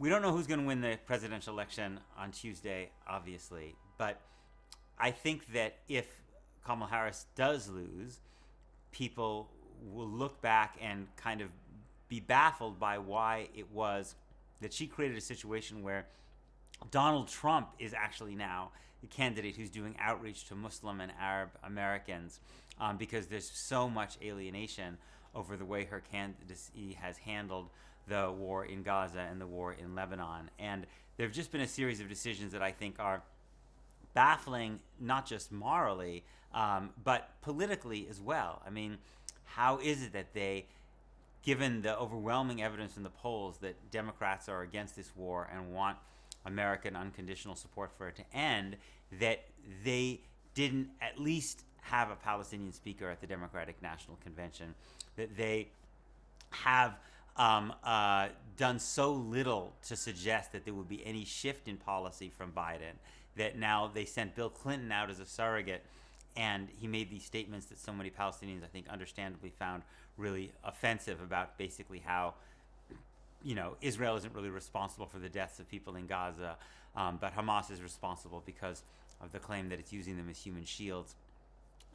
We don't know who's going to win the presidential election on Tuesday, obviously, but I think that if Kamala Harris does lose, people will look back and kind of be baffled by why it was that she created a situation where Donald Trump is actually now the candidate who's doing outreach to Muslim and Arab Americans, because there's so much alienation over the way her candidacy has handled the war in Gaza and the war in Lebanon. And there have just been a series of decisions that I think are baffling, not just morally, but politically as well. I mean, how is it that they, given the overwhelming evidence in the polls that Democrats are against this war and want American unconditional support for it to end, that they didn't at least have a Palestinian speaker at the Democratic National Convention, that they have done so little to suggest that there would be any shift in policy from Biden, that now they sent Bill Clinton out as a surrogate, and he made these statements that so many Palestinians, I think, understandably found really offensive about basically how, you know, Israel isn't really responsible for the deaths of people in Gaza, but Hamas is responsible because of the claim that it's using them as human shields.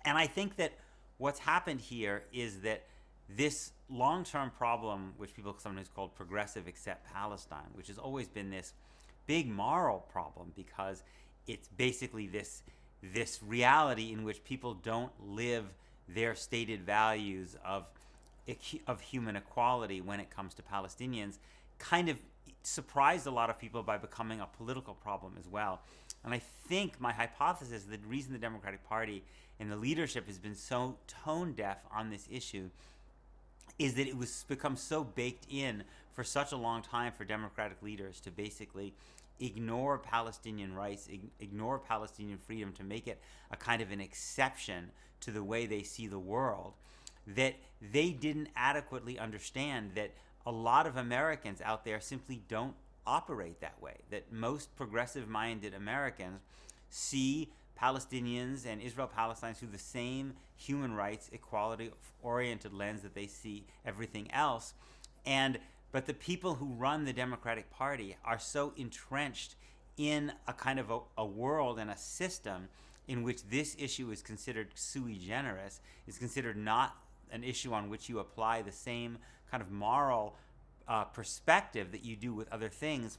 And I think that what's happened here is that this long-term problem, which people sometimes call progressive accept Palestine, which has always been this big moral problem, because it's basically this reality in which people don't live their stated values of human equality when it comes to Palestinians, kind of surprised a lot of people by becoming a political problem as well. And I think my hypothesis is the reason the Democratic Party and the leadership has been so tone deaf on this issue is that it was become so baked in for such a long time for Democratic leaders to basically ignore Palestinian rights, ignore Palestinian freedom, to make it a kind of an exception to the way they see the world, that they didn't adequately understand that a lot of Americans out there simply don't operate that way, that most progressive-minded Americans see Palestinians and Israel-Palestine through the same human rights, equality-oriented lens that they see everything else. But the people who run the Democratic Party are so entrenched in a kind of a world and a system in which this issue is considered sui generis, is considered not an issue on which you apply the same kind of moral perspective that you do with other things,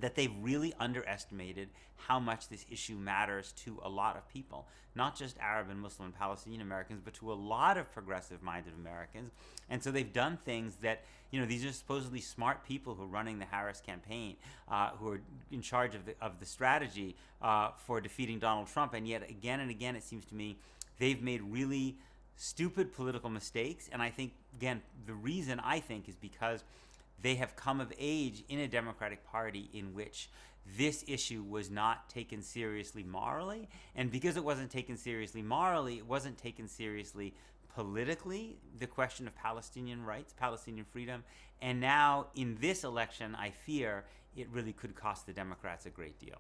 that they've really underestimated how much this issue matters to a lot of people, not just Arab and Muslim and Palestinian Americans, but to a lot of progressive-minded Americans. And so they've done things that, you know, these are supposedly smart people who are running the Harris campaign, who are in charge of the strategy for defeating Donald Trump, and yet again and again it seems to me they've made really stupid political mistakes. And I think, again, the reason I think is because they have come of age in a Democratic Party in which this issue was not taken seriously morally. And because it wasn't taken seriously morally, it wasn't taken seriously politically, the question of Palestinian rights, Palestinian freedom. And now in this election, I fear it really could cost the Democrats a great deal.